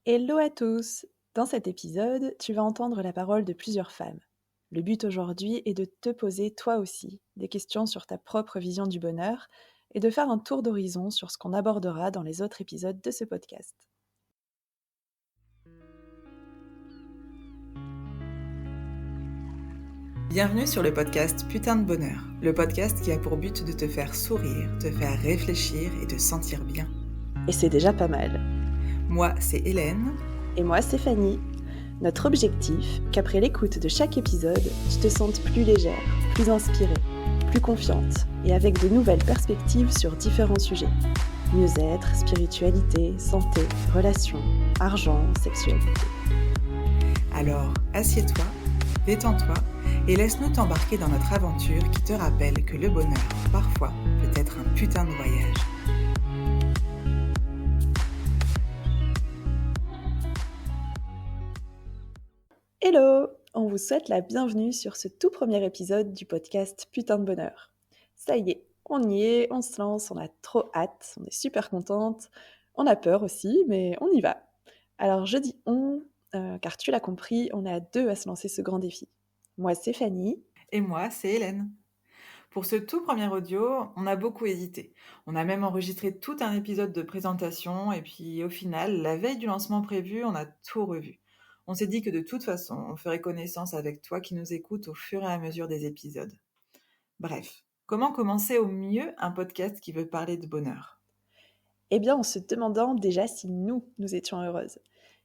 Hello à tous! Dans cet épisode, tu vas entendre la parole de plusieurs femmes. Le but aujourd'hui est de te poser toi aussi des questions sur ta propre vision du bonheur et de faire un tour d'horizon sur ce qu'on abordera dans les autres épisodes de ce podcast. Bienvenue sur le podcast Putain de bonheur, le podcast qui a pour but de te faire sourire, te faire réfléchir et te sentir bien. Et c'est déjà pas mal. Moi, c'est Hélène. Et moi, c'est Fanny. Notre objectif, qu'après l'écoute de chaque épisode, tu te sentes plus légère, plus inspirée, plus confiante et avec de nouvelles perspectives sur différents sujets. Mieux-être, spiritualité, santé, relations, argent, sexualité. Alors, assieds-toi, détends-toi et laisse-nous t'embarquer dans notre aventure qui te rappelle que le bonheur, parfois, peut être un putain de voyage. Hello! On vous souhaite la bienvenue sur ce tout premier épisode du podcast Putain de bonheur. Ça y est, on se lance, on a trop hâte, on est super contente, on a peur aussi, mais on y va. Alors je dis on, car tu l'as compris, on est à deux à se lancer ce grand défi. Moi c'est Fanny. Et moi, c'est Hélène. Pour ce tout premier audio, on a beaucoup hésité. On a même enregistré tout un épisode de présentation et puis au final, la veille du lancement prévu, on a tout revu. On s'est dit que de toute façon, on ferait connaissance avec toi qui nous écoutes au fur et à mesure des épisodes. Bref, comment commencer au mieux un podcast qui veut parler de bonheur ? Eh bien en se demandant déjà si nous étions heureuses.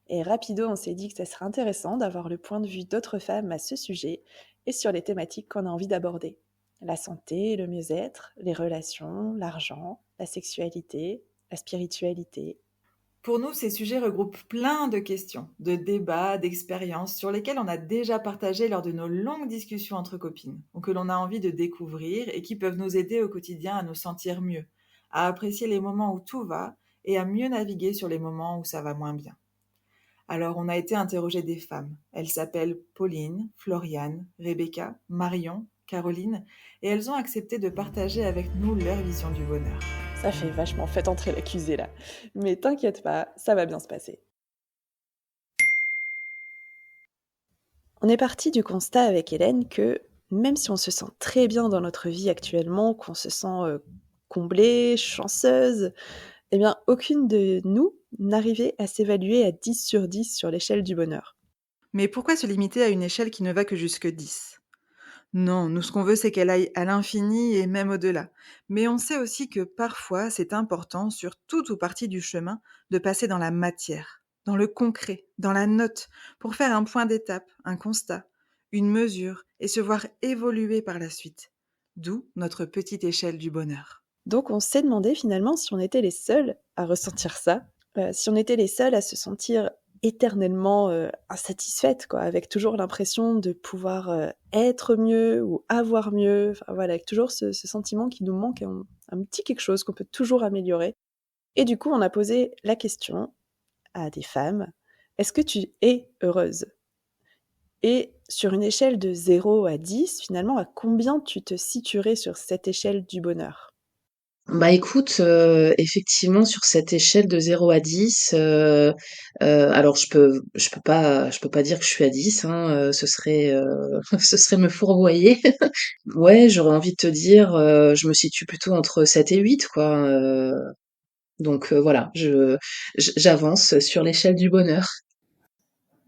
Et rapido, on s'est dit que ça serait intéressant d'avoir le point de vue d'autres femmes à ce sujet et sur les thématiques qu'on a envie d'aborder. La santé, le mieux-être, les relations, l'argent, la sexualité, la spiritualité. Pour nous, ces sujets regroupent plein de questions, de débats, d'expériences sur lesquelles on a déjà partagé lors de nos longues discussions entre copines, ou que l'on a envie de découvrir et qui peuvent nous aider au quotidien à nous sentir mieux, à apprécier les moments où tout va et à mieux naviguer sur les moments où ça va moins bien. Alors, on a été interroger des femmes. Elles s'appellent Pauline, Floriane, Rebecca, Marion, Caroline, et elles ont accepté de partager avec nous leur vision du bonheur. Ça fait vachement fait entrer l'accusé là. Mais t'inquiète pas, ça va bien se passer. On est parti du constat avec Hélène que même si on se sent très bien dans notre vie actuellement, qu'on se sent comblée, chanceuse, eh bien aucune de nous n'arrivait à s'évaluer à 10 sur 10 sur l'échelle du bonheur. Mais pourquoi se limiter à une échelle qui ne va que jusque 10 ? Non, nous ce qu'on veut c'est qu'elle aille à l'infini et même au-delà. Mais on sait aussi que parfois c'est important, sur toute ou partie du chemin, de passer dans la matière, dans le concret, dans la note, pour faire un point d'étape, un constat, une mesure, et se voir évoluer par la suite. D'où notre petite échelle du bonheur. Donc on s'est demandé finalement si on était les seuls à ressentir ça, si on était les seuls à se sentir éternellement insatisfaites, quoi, avec toujours l'impression de pouvoir être mieux ou avoir mieux, enfin voilà, avec toujours ce sentiment qui nous manque un petit quelque chose qu'on peut toujours améliorer. Et du coup, on a posé la question à des femmes, est-ce que tu es heureuse? Et sur une échelle de 0 à 10, finalement, à combien tu te situerais sur cette échelle du bonheur? Bah écoute, effectivement sur cette échelle de 0 à 10, alors je peux pas dire que je suis à 10, hein, ce serait, ce serait me fourvoyer. Ouais, j'aurais envie de te dire, je me situe plutôt entre 7 et 8 quoi, donc voilà, j'avance sur l'échelle du bonheur.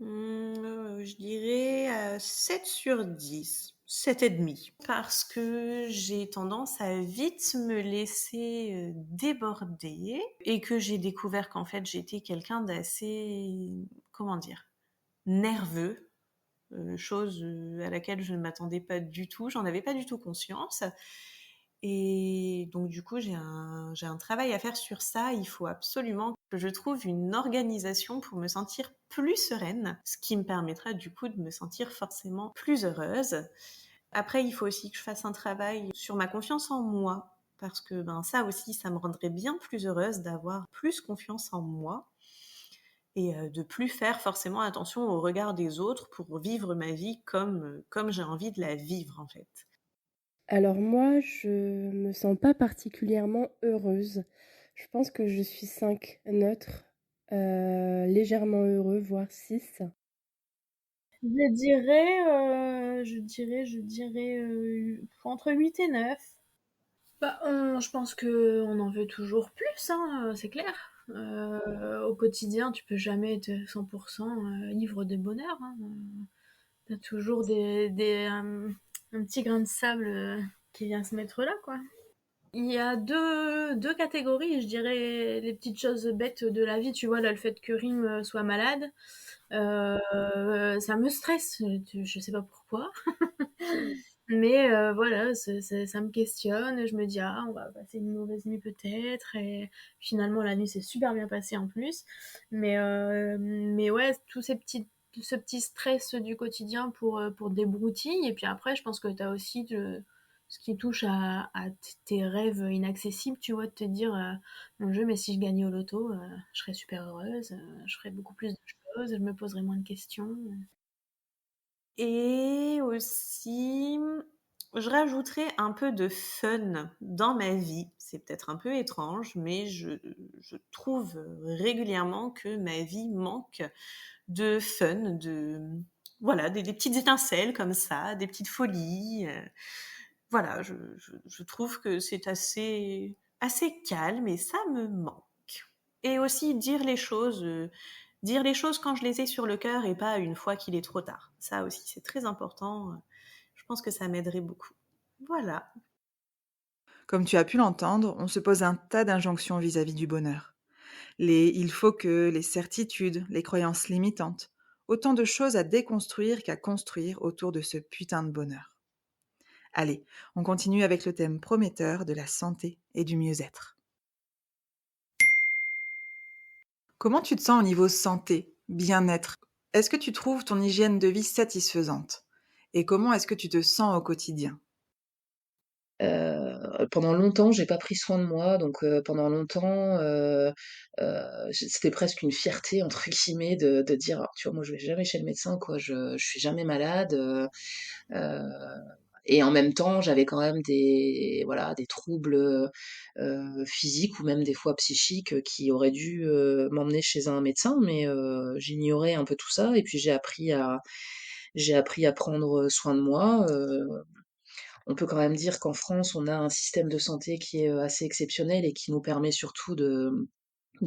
Je dirais 7 sur 10, 7,5. Parce que j'ai tendance à vite me laisser déborder et que j'ai découvert qu'en fait j'étais quelqu'un d'assez, comment dire, nerveux, chose à laquelle je ne m'attendais pas du tout, j'en avais pas du tout conscience. Et donc du coup, j'ai un travail à faire sur ça. Il faut absolument que je trouve une organisation pour me sentir plus sereine, ce qui me permettra du coup de me sentir forcément plus heureuse. Après, il faut aussi que je fasse un travail sur ma confiance en moi, parce que ça aussi, ça me rendrait bien plus heureuse d'avoir plus confiance en moi et de plus faire forcément attention au regard des autres pour vivre ma vie comme j'ai envie de la vivre en fait. Alors moi, je me sens pas particulièrement heureuse. Je pense que je suis 5 neutre. Légèrement heureux, voire 6. Je dirais, entre 8 et 9. Bah, je pense que on en veut toujours plus, hein, c'est clair. Au quotidien, tu peux jamais être 100% ivre de bonheur, hein. T'as toujours un petit grain de sable qui vient se mettre là, quoi. Il y a deux catégories, je dirais, les petites choses bêtes de la vie. Tu vois, là, le fait que Rim soit malade, ça me stresse. Je sais pas pourquoi. Mais voilà, ça me questionne. Je me dis, ah, on va passer une mauvaise nuit peut-être. Et finalement, la nuit s'est super bien passée en plus. Mais ouais, ce petit stress du quotidien pour des broutilles. Et puis après, je pense que tu as aussi ce qui touche à tes rêves inaccessibles, tu vois, de te dire, mon Dieu, mais si je gagnais au loto, je serais super heureuse, je ferais beaucoup plus de choses, je me poserais moins de questions. Et aussi, je rajouterais un peu de fun dans ma vie. C'est peut-être un peu étrange, mais je trouve régulièrement que ma vie manque de fun, voilà, des petites étincelles comme ça, des petites folies. Voilà, je trouve que c'est assez calme et ça me manque. Et aussi dire les choses quand je les ai sur le cœur et pas une fois qu'il est trop tard. Ça aussi, c'est très important. Je pense que ça m'aiderait beaucoup. Voilà. Comme tu as pu l'entendre, on se pose un tas d'injonctions vis-à-vis du bonheur. Les il faut que, les certitudes, les croyances limitantes, autant de choses à déconstruire qu'à construire autour de ce putain de bonheur. Allez, on continue avec le thème prometteur de la santé et du mieux-être. Comment tu te sens au niveau santé, bien-être? Est-ce que tu trouves ton hygiène de vie satisfaisante? Et comment est-ce que tu te sens au quotidien? Pendant longtemps, j'ai pas pris soin de moi, donc pendant longtemps, c'était presque une «fierté» entre guillemets de dire: «Ah, tu vois, moi je vais jamais chez le médecin quoi, je suis jamais malade», heu et en même temps, j'avais quand même des voilà, des troubles, physiques ou même des fois psychiques, qui auraient dû, m'emmener chez un médecin, mais j'ignorais un peu tout ça et puis j'ai appris à prendre soin de moi. On peut quand même dire qu'en France, on a un système de santé qui est, assez exceptionnel et qui nous permet surtout de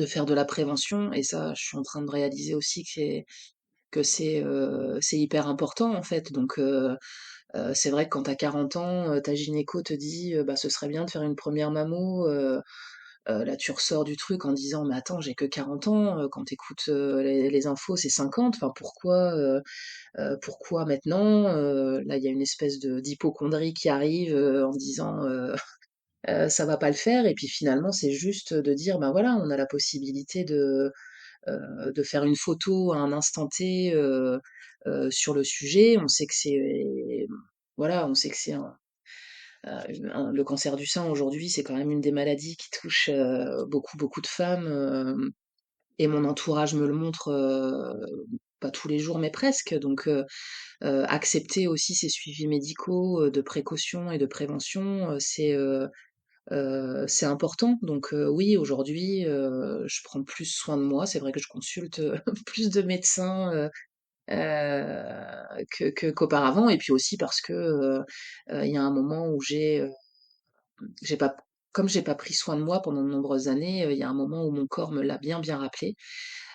faire de la prévention et ça, je suis en train de réaliser aussi que c'est hyper important, en fait. Donc c'est vrai que quand tu as 40 ans, ta gynéco te dit, bah, ce serait bien de faire une première mammo, là, tu ressors du truc en disant: «Mais attends, j'ai que 40 ans», quand tu écoutes, les infos, c'est 50. Enfin, pourquoi maintenant? Là, il y a une espèce de d'hypocondrie qui arrive, en disant, «Ça va pas le faire» et puis finalement, c'est juste de dire: «Ben, voilà, on a la possibilité de faire une photo à un instant T, sur le sujet». On sait que c'est voilà, on sait que c'est le cancer du sein aujourd'hui, c'est quand même une des maladies qui touche, beaucoup, beaucoup de femmes, et mon entourage me le montre, pas tous les jours, mais presque. Donc accepter aussi ces suivis médicaux, de précaution et de prévention, c'est important. Donc oui, aujourd'hui, je prends plus soin de moi. C'est vrai que je consulte, plus de médecins, qu'auparavant et puis aussi parce que, il y a un moment où j'ai pas comme j'ai pas pris soin de moi pendant de nombreuses années, il y a un moment où mon corps me l'a bien, bien rappelé.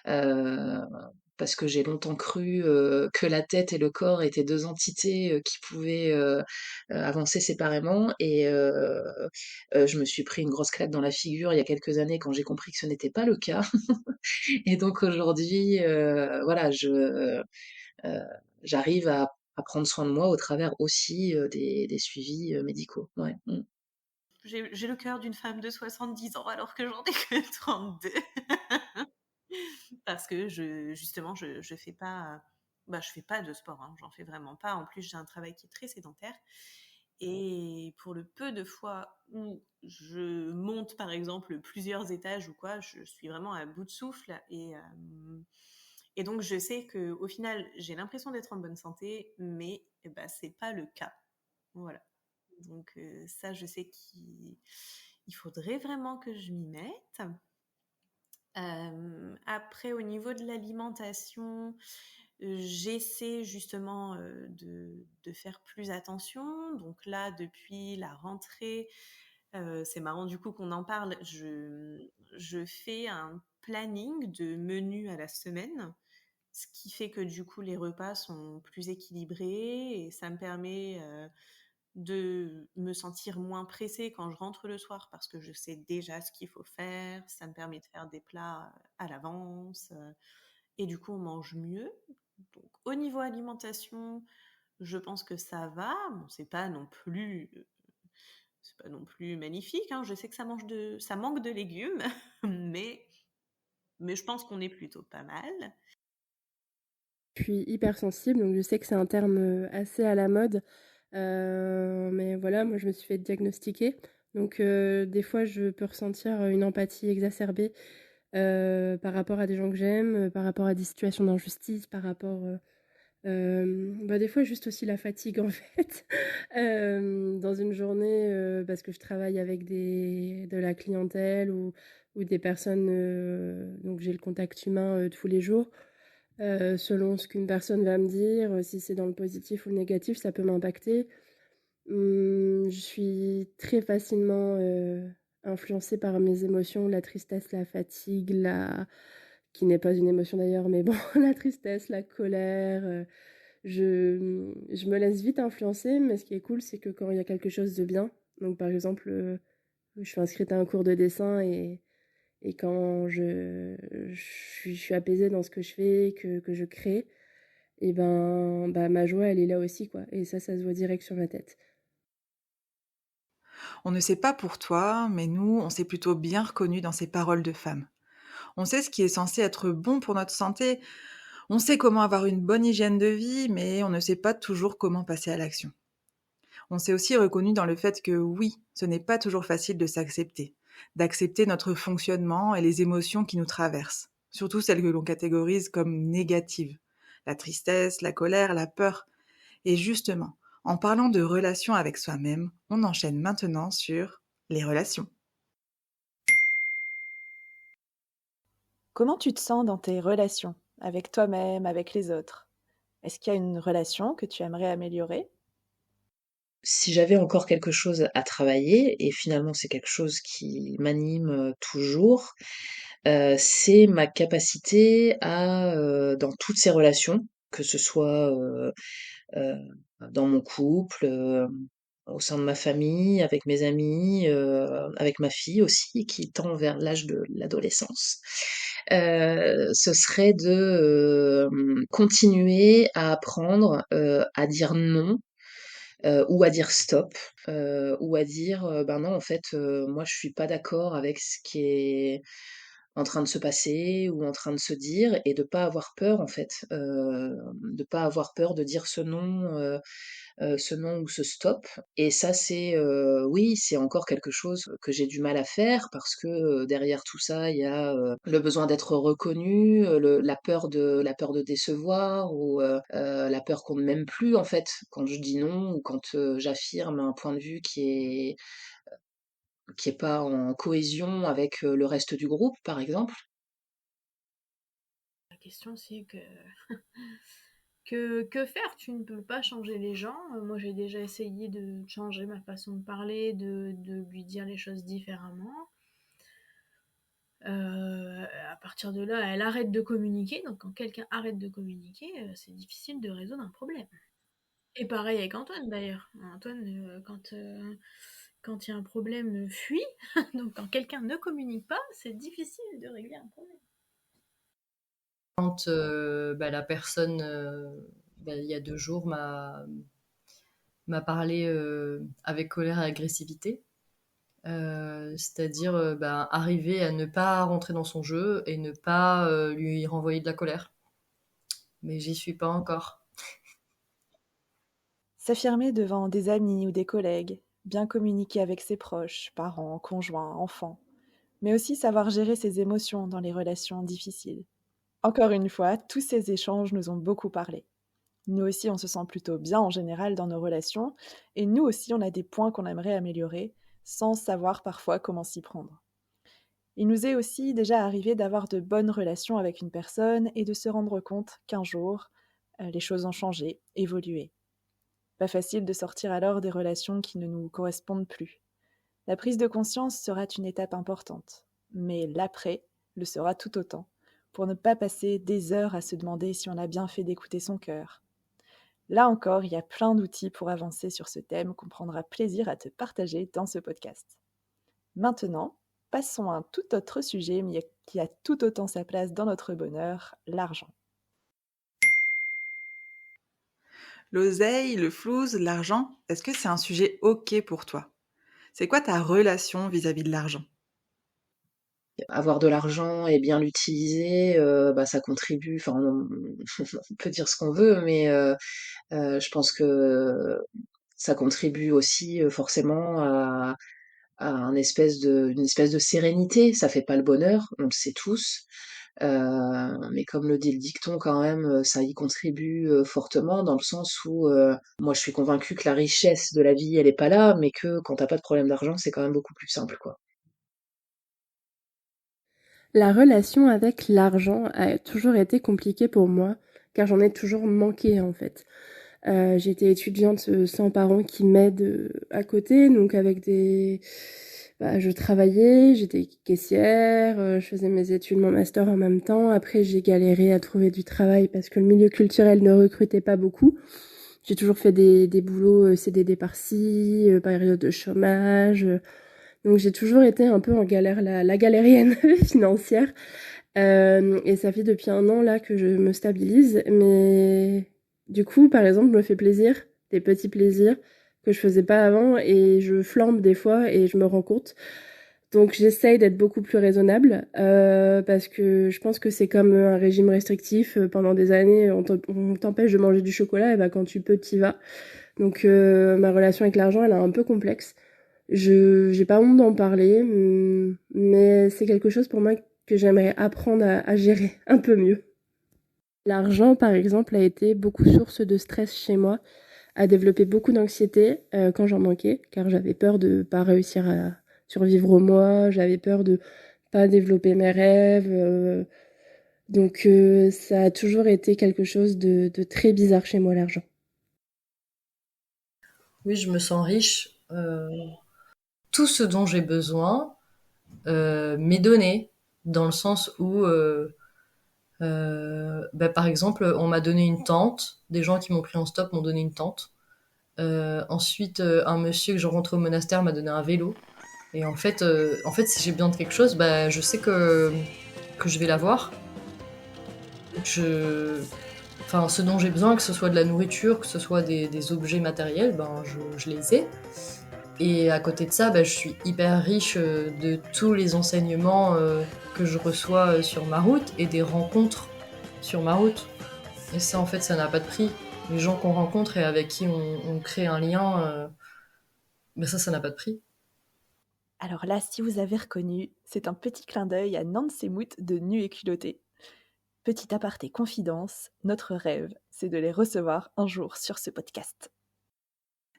Heu, Parce que j'ai longtemps cru, que la tête et le corps étaient 2 entités, qui pouvaient, avancer séparément et je me suis pris une grosse claque dans la figure il y a quelques années quand j'ai compris que ce n'était pas le cas et donc aujourd'hui, voilà, heu, j'arrive à prendre soin de moi au travers aussi, des suivis, médicaux. Ouais. Mmh. J'ai le cœur d'une femme de 70 ans alors que j'en ai que 32. Parce que justement, je fais pas de sport, hein, j'en fais vraiment pas. En plus, j'ai un travail qui est très sédentaire. Et pour le peu de fois où je monte, par exemple, plusieurs étages ou quoi, je suis vraiment à bout de souffle. Et donc, je sais qu'au final, j'ai l'impression d'être en bonne santé, mais eh ben, c'est pas le cas. Voilà. Donc, ça, je sais qu'il faudrait vraiment que je m'y mette. Après, au niveau de l'alimentation, j'essaie justement de faire plus attention. Donc là, depuis la rentrée, c'est marrant du coup qu'on en parle, je fais un planning de menus à la semaine, ce qui fait que du coup les repas sont plus équilibrés et ça me permet de me sentir moins pressée quand je rentre le soir parce que je sais déjà ce qu'il faut faire. Ça me permet de faire des plats à l'avance et du coup on mange mieux. Donc au niveau alimentation, je pense que ça va. Bon, c'est pas non plus magnifique, hein. Je sais que ça manque de légumes, mais je pense qu'on est plutôt pas mal. Je suis hypersensible, donc je sais que c'est un terme assez à la mode. Mais voilà, moi je me suis fait diagnostiquer. Donc des fois je peux ressentir une empathie exacerbée par rapport à des gens que j'aime, par rapport à des situations d'injustice, par rapport... des fois juste aussi la fatigue en fait. Dans une journée, parce que je travaille avec de la clientèle ou des personnes, donc j'ai le contact humain tous les jours. Selon ce qu'une personne va me dire, si c'est dans le positif ou le négatif, ça peut m'impacter. Je suis très facilement influencée par mes émotions, la tristesse, la fatigue, qui n'est pas une émotion d'ailleurs, mais bon, la tristesse, la colère. Je me laisse vite influencer, mais ce qui est cool, c'est que quand il y a quelque chose de bien, donc par exemple, je suis inscrite à un cours de dessin et quand je suis apaisée dans ce que je fais, que je crée, et ma joie, elle est là aussi, quoi. Et ça se voit direct sur ma tête. On ne sait pas pour toi, mais nous, on s'est plutôt bien reconnus dans ces paroles de femmes. On sait ce qui est censé être bon pour notre santé, on sait comment avoir une bonne hygiène de vie, mais on ne sait pas toujours comment passer à l'action. On s'est aussi reconnu dans le fait que oui, ce n'est pas toujours facile de s'accepter, d'accepter notre fonctionnement et les émotions qui nous traversent, surtout celles que l'on catégorise comme négatives, la tristesse, la colère, la peur. Et justement, en parlant de relations avec soi-même, on enchaîne maintenant sur les relations. Comment tu te sens dans tes relations, avec toi-même, avec les autres? Est-ce qu'il y a une relation que tu aimerais améliorer? Si j'avais encore quelque chose à travailler, et finalement c'est quelque chose qui m'anime toujours, c'est ma capacité à, dans toutes ces relations, que ce soit euh, dans mon couple, au sein de ma famille, avec mes amis, avec ma fille aussi, qui tend vers l'âge de l'adolescence, ce serait de continuer à apprendre à dire non ou à dire stop, ou à dire ben non, en fait, moi je suis pas d'accord avec ce qui est en train de se passer ou en train de se dire, et de pas avoir peur en fait, de pas avoir peur de dire ce non ou ce stop. Et ça, c'est oui, c'est encore quelque chose que j'ai du mal à faire parce que derrière tout ça, il y a le besoin d'être reconnu, la peur de décevoir ou la peur qu'on ne m'aime plus en fait quand je dis non ou quand j'affirme un point de vue qui est pas en cohésion avec le reste du groupe, par exemple. La question, c'est que faire? Tu ne peux pas changer les gens. Moi, j'ai déjà essayé de changer ma façon de parler, de lui dire les choses différemment. À partir de là, elle arrête de communiquer. Donc, quand quelqu'un arrête de communiquer, c'est difficile de résoudre un problème. Et pareil avec Antoine, d'ailleurs. Antoine, quand il y a un problème, fuit. Donc, quand quelqu'un ne communique pas, c'est difficile de régler un problème. Quand la personne, il y a 2 jours, m'a parlé avec colère et agressivité. C'est-à-dire arriver à ne pas rentrer dans son jeu et ne pas lui renvoyer de la colère. Mais j'y suis pas encore. S'affirmer devant des amis ou des collègues, bien communiquer avec ses proches, parents, conjoints, enfants, mais aussi savoir gérer ses émotions dans les relations difficiles. Encore une fois, tous ces échanges nous ont beaucoup parlé. Nous aussi, on se sent plutôt bien en général dans nos relations, et nous aussi, on a des points qu'on aimerait améliorer, sans savoir parfois comment s'y prendre. Il nous est aussi déjà arrivé d'avoir de bonnes relations avec une personne et de se rendre compte qu'un jour, les choses ont changé, évolué. Pas facile de sortir alors des relations qui ne nous correspondent plus. La prise de conscience sera une étape importante, mais l'après le sera tout autant, pour ne pas passer des heures à se demander si on a bien fait d'écouter son cœur. Là encore, il y a plein d'outils pour avancer sur ce thème qu'on prendra plaisir à te partager dans ce podcast. Maintenant, passons à un tout autre sujet, mais qui a tout autant sa place dans notre bonheur, l'argent. L'oseille, le flouze, l'argent, est-ce que c'est un sujet OK pour toi? C'est quoi ta relation vis-à-vis de l'argent? Avoir de l'argent et bien l'utiliser, bah, ça contribue, enfin, on peut dire ce qu'on veut, mais je pense que ça contribue aussi forcément à une espèce de sérénité. Ça fait pas le bonheur, on le sait tous, mais comme le dit le dicton quand même, ça y contribue fortement dans le sens où moi je suis convaincue que la richesse de la vie, elle est pas là, mais que quand t'as pas de problème d'argent, c'est quand même beaucoup plus simple, quoi. La relation avec l'argent a toujours été compliquée pour moi, car j'en ai toujours manqué en fait. J'étais étudiante sans parents qui m'aident à côté, donc avec des... Bah, je travaillais, j'étais caissière, je faisais mes études, mon master en même temps. Après, j'ai galéré à trouver du travail parce que le milieu culturel ne recrutait pas beaucoup. J'ai toujours fait des boulots CDD par-ci, période de chômage. Donc j'ai toujours été un peu en galère, la galérienne financière. Et ça fait depuis 1 an là que je me stabilise. Mais du coup, par exemple, je me fais plaisir, des petits plaisirs que je faisais pas avant et je flambe des fois et je me rends compte. Donc j'essaye d'être beaucoup plus raisonnable parce que je pense que c'est comme un régime restrictif. Pendant des années, on t'empêche de manger du chocolat et bah quand tu peux, t'y vas. Donc ma relation avec l'argent, elle est un peu complexe. J'ai pas honte d'en parler, mais c'est quelque chose pour moi que j'aimerais apprendre à gérer un peu mieux. L'argent, par exemple, a été beaucoup source de stress chez moi, a développé beaucoup d'anxiété quand j'en manquais, car j'avais peur de pas réussir à survivre au mois, j'avais peur de pas développer mes rêves. Donc ça a toujours été quelque chose de très bizarre chez moi, l'argent. Oui, je me sens riche. Tout ce dont j'ai besoin m'est donné, dans le sens où, bah, par exemple, on m'a donné une tente. Des gens qui m'ont pris en stop m'ont donné une tente. Ensuite, un monsieur que j'ai rencontré au monastère m'a donné un vélo. Et en fait, si j'ai besoin de quelque chose, bah, je sais que je vais l'avoir. Je... Enfin, ce dont j'ai besoin, que ce soit de la nourriture, que ce soit des objets matériels, ben, je les ai. Et à côté de ça, bah, je suis hyper riche de tous les enseignements que je reçois sur ma route et des rencontres sur ma route. Et ça, en fait, ça n'a pas de prix. Les gens qu'on rencontre et avec qui on crée un lien, bah ça n'a pas de prix. Alors là, si vous avez reconnu, c'est un petit clin d'œil à Nancy Moot de Nu et culotté. Petit aparté confidence, notre rêve, c'est de les recevoir un jour sur ce podcast.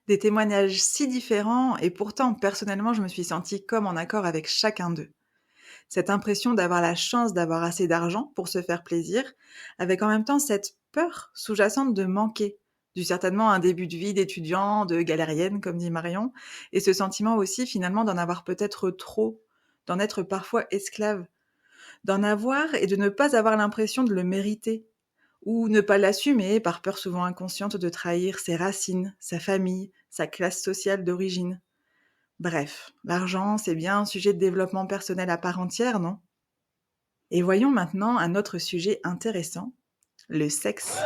Des témoignages si différents et pourtant, personnellement, je me suis sentie comme en accord avec chacun d'eux. Cette impression d'avoir la chance d'avoir assez d'argent pour se faire plaisir, avec en même temps cette peur sous-jacente de manquer, dû certainement à un début de vie d'étudiant, de galérienne, comme dit Marion, et ce sentiment aussi finalement d'en avoir peut-être trop, d'en être parfois esclave, d'en avoir et de ne pas avoir l'impression de le mériter, ou ne pas l'assumer par peur souvent inconsciente de trahir ses racines, sa famille, sa classe sociale d'origine. Bref, l'argent, c'est bien un sujet de développement personnel à part entière, non? Et voyons maintenant un autre sujet intéressant, le sexe.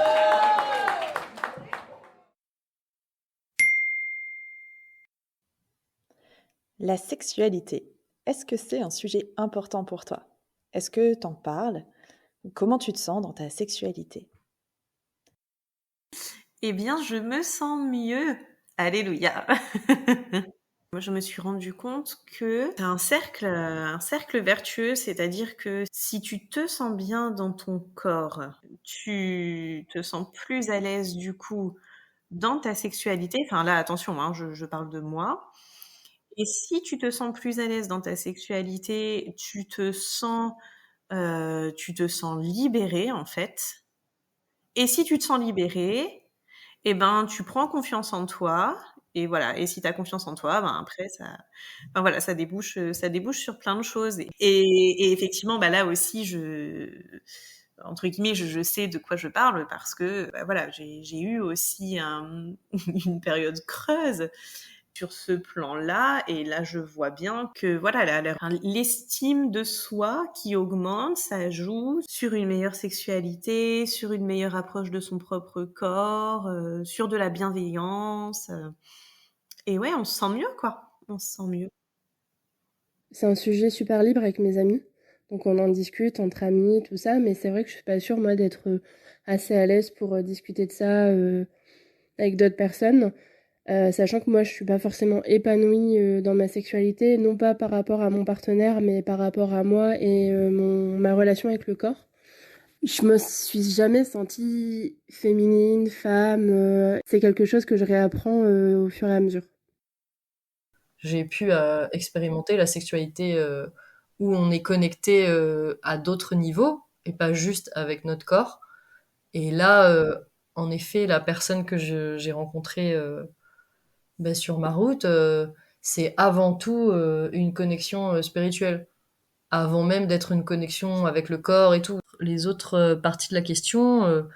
La sexualité, est-ce que c'est un sujet important pour toi? Est-ce que t'en parles? Comment tu te sens dans ta sexualité? Eh bien, je me sens mieux. Alléluia. Moi, je me suis rendu compte que c'est un cercle vertueux, c'est-à-dire que si tu te sens bien dans ton corps, tu te sens plus à l'aise du coup dans ta sexualité. Enfin là, attention, hein, je parle de moi. Et si tu te sens plus à l'aise dans ta sexualité, tu te sens libéré en fait. Et si tu te sens libéré, eh ben tu prends confiance en toi. Et voilà. Et si tu as confiance en toi, ben après voilà, ça débouche sur plein de choses. Et effectivement, bah là aussi, entre guillemets, je sais de quoi je parle parce que bah voilà, j'ai eu aussi une période creuse sur ce plan-là, et là je vois bien que voilà, l'estime de soi qui augmente, ça joue sur une meilleure sexualité, sur une meilleure approche de son propre corps, sur de la bienveillance, et ouais, on se sent mieux quoi, on se sent mieux. C'est un sujet super libre avec mes amis. Donc on en discute entre amis, tout ça, mais c'est vrai que je suis pas sûre, moi, d'être assez à l'aise pour discuter de ça avec d'autres personnes. Sachant que moi, je suis pas forcément épanouie dans ma sexualité, non pas par rapport à mon partenaire, mais par rapport à moi et ma relation avec le corps. Je me suis jamais sentie féminine, femme. C'est quelque chose que je réapprends au fur et à mesure. J'ai pu expérimenter la sexualité où on est connecté à d'autres niveaux et pas juste avec notre corps. Et là, en effet, la personne que j'ai rencontrée ben, sur ma route, c'est avant tout une connexion spirituelle, avant même d'être une connexion avec le corps et tout. Les autres parties de la question,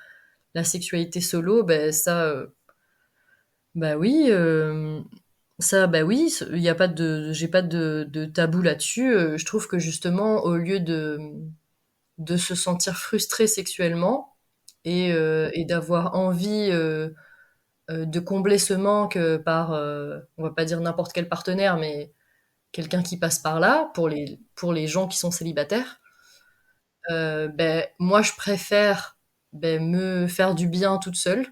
la sexualité solo, ben ça, bah oui, ça, bah oui, il y a pas j'ai pas de tabou là-dessus. Je trouve que justement, au lieu de se sentir frustré sexuellement et d'avoir envie de combler ce manque par, on va pas dire n'importe quel partenaire, mais quelqu'un qui passe par là, pour les gens qui sont célibataires, ben, moi je préfère ben, me faire du bien toute seule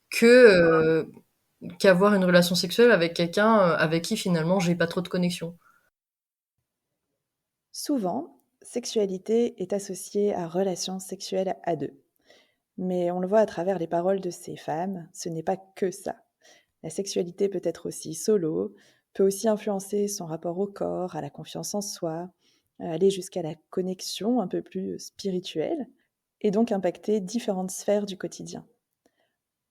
que qu'avoir une relation sexuelle avec quelqu'un avec qui finalement j'ai pas trop de connexion. Souvent, sexualité est associée à relations sexuelles à deux. Mais on le voit à travers les paroles de ces femmes, ce n'est pas que ça. La sexualité peut être aussi solo, peut aussi influencer son rapport au corps, à la confiance en soi, aller jusqu'à la connexion un peu plus spirituelle, et donc impacter différentes sphères du quotidien.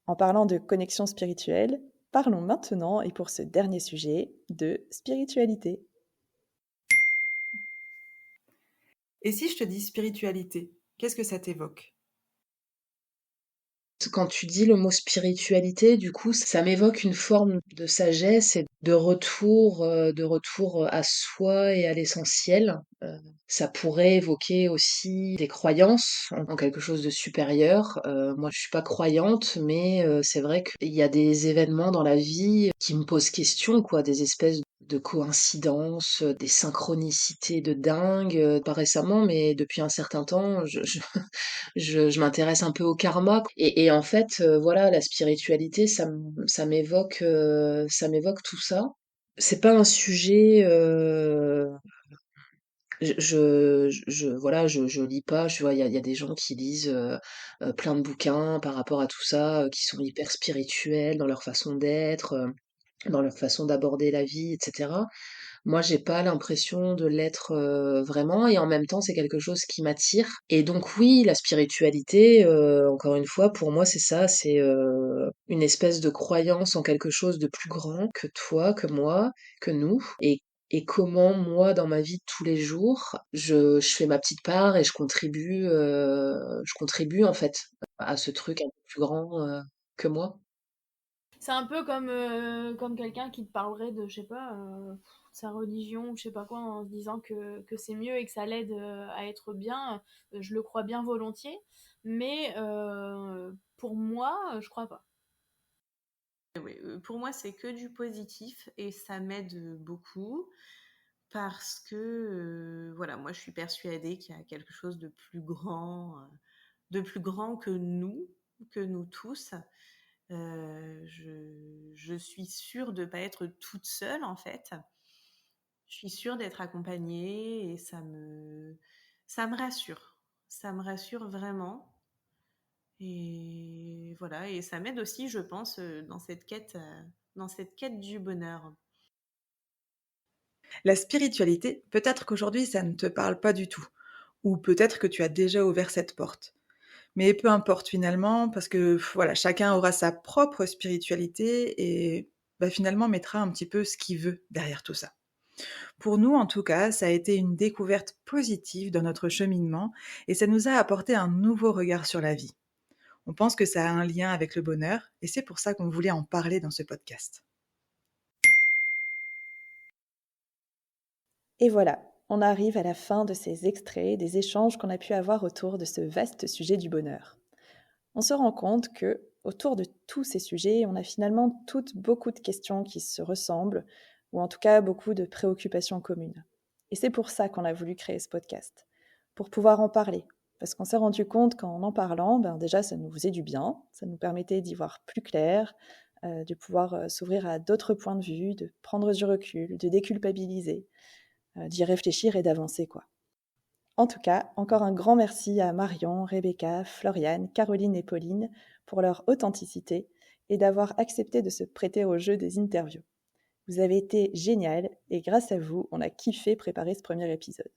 En parlant de connexion spirituelle, parlons maintenant, et pour ce dernier sujet, de spiritualité. Et si je te dis spiritualité, qu'est-ce que ça t'évoque? Quand tu dis le mot spiritualité, du coup, ça m'évoque une forme de sagesse et de retour à soi et à l'essentiel. Ça pourrait évoquer aussi des croyances en quelque chose de supérieur. Moi, je suis pas croyante, mais c'est vrai qu'il y a des événements dans la vie qui me posent question, quoi, des espèces de coïncidences, des synchronicités de dingue. Pas récemment, mais depuis un certain temps, je m'intéresse un peu au karma et en fait voilà la spiritualité ça m'évoque tout ça. C'est pas un sujet voilà je lis pas, je vois il y a des gens qui lisent plein de bouquins par rapport à tout ça qui sont hyper spirituels dans leur façon d'être, dans leur façon d'aborder la vie, etc. Moi, j'ai pas l'impression de l'être vraiment et en même temps, c'est quelque chose qui m'attire. Et donc oui, la spiritualité, encore une fois, pour moi, c'est ça, c'est une espèce de croyance en quelque chose de plus grand que toi, que moi, que nous. Et comment moi, dans ma vie de tous les jours, je fais ma petite part et je contribue en fait à ce truc un peu plus grand que moi. C'est un peu comme quelqu'un qui te parlerait de, je sais pas, sa religion ou je sais pas quoi, en se disant que c'est mieux et que ça l'aide à être bien. Je le crois bien volontiers, mais pour moi, je crois pas. Oui, pour moi, c'est que du positif et ça m'aide beaucoup parce que, voilà, moi, je suis persuadée qu'il y a quelque chose de plus grand que nous tous. Je suis sûre de ne pas être toute seule, en fait. Je suis sûre d'être accompagnée et ça me rassure. Ça me rassure vraiment. Et voilà, et ça m'aide aussi, je pense, dans cette quête du bonheur. La spiritualité, peut-être qu'aujourd'hui ça ne te parle pas du tout, ou peut-être que tu as déjà ouvert cette porte. Mais peu importe finalement, parce que voilà, chacun aura sa propre spiritualité et finalement mettra un petit peu ce qu'il veut derrière tout ça. Pour nous, en tout cas, ça a été une découverte positive dans notre cheminement et ça nous a apporté un nouveau regard sur la vie. On pense que ça a un lien avec le bonheur et c'est pour ça qu'on voulait en parler dans ce podcast. Et voilà, on arrive à la fin de ces extraits, des échanges qu'on a pu avoir autour de ce vaste sujet du bonheur. On se rend compte que, autour de tous ces sujets, on a finalement toutes beaucoup de questions qui se ressemblent, ou en tout cas beaucoup de préoccupations communes. Et c'est pour ça qu'on a voulu créer ce podcast, pour pouvoir en parler. Parce qu'on s'est rendu compte qu'en en parlant, déjà ça nous faisait du bien, ça nous permettait d'y voir plus clair, de pouvoir s'ouvrir à d'autres points de vue, de prendre du recul, de déculpabiliser, d'y réfléchir et d'avancer, quoi. En tout cas, encore un grand merci à Marion, Rebecca, Floriane, Caroline et Pauline pour leur authenticité et d'avoir accepté de se prêter au jeu des interviews. Vous avez été géniales et grâce à vous, on a kiffé préparer ce premier épisode.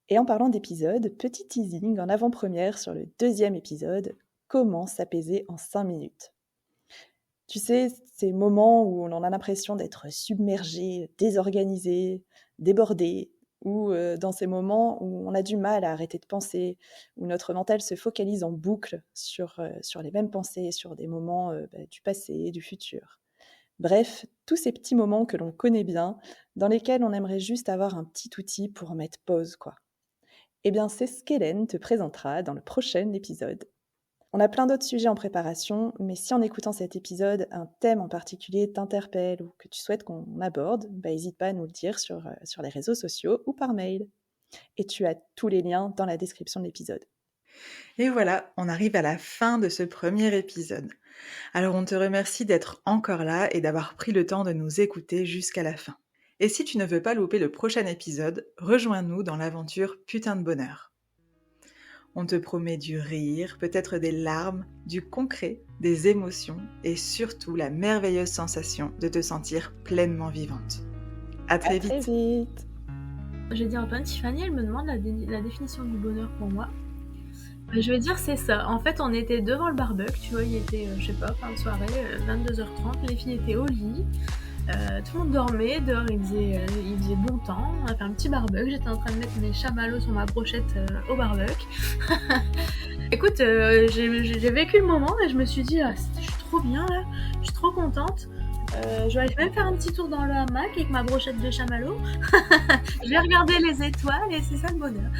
Et en parlant d'épisode, petit teasing en avant-première sur le 2e épisode, comment s'apaiser en 5 minutes. Tu sais, ces moments où on a l'impression d'être submergé, désorganisé, débordé, ou dans ces moments où on a du mal à arrêter de penser, où notre mental se focalise en boucle sur les mêmes pensées, sur des moments du passé, du futur. Bref, tous ces petits moments que l'on connaît bien, dans lesquels on aimerait juste avoir un petit outil pour mettre pause, quoi. Eh bien, c'est ce qu'Hélène te présentera dans le prochain épisode. On a plein d'autres sujets en préparation, mais si en écoutant cet épisode, un thème en particulier t'interpelle ou que tu souhaites qu'on aborde, n'hésite pas à nous le dire sur les réseaux sociaux ou par mail. Et tu as tous les liens dans la description de l'épisode. Et voilà, on arrive à la fin de ce premier épisode. Alors on te remercie d'être encore là et d'avoir pris le temps de nous écouter jusqu'à la fin. Et si tu ne veux pas louper le prochain épisode, rejoins-nous dans l'aventure Putain de bonheur. On te promet du rire, peut-être des larmes, du concret, des émotions et surtout la merveilleuse sensation de te sentir pleinement vivante. À très vite. J'ai dit Antoine, Tiffany, elle me demande la définition du bonheur pour moi. Je vais dire c'est ça. En fait, on était devant le barbecue, tu vois, il était, fin de soirée, 22h30, les filles étaient au lit. Tout le monde dormait, dehors il faisait bon temps, on a fait un petit barbecue, j'étais en train de mettre mes chamallows sur ma brochette au barbecue. Écoute, j'ai vécu le moment et je me suis dit, je suis trop bien là, je suis trop contente. Je vais aller même faire un petit tour dans le hamac avec ma brochette de chamallows. Je vais regarder les étoiles et c'est ça le bonheur.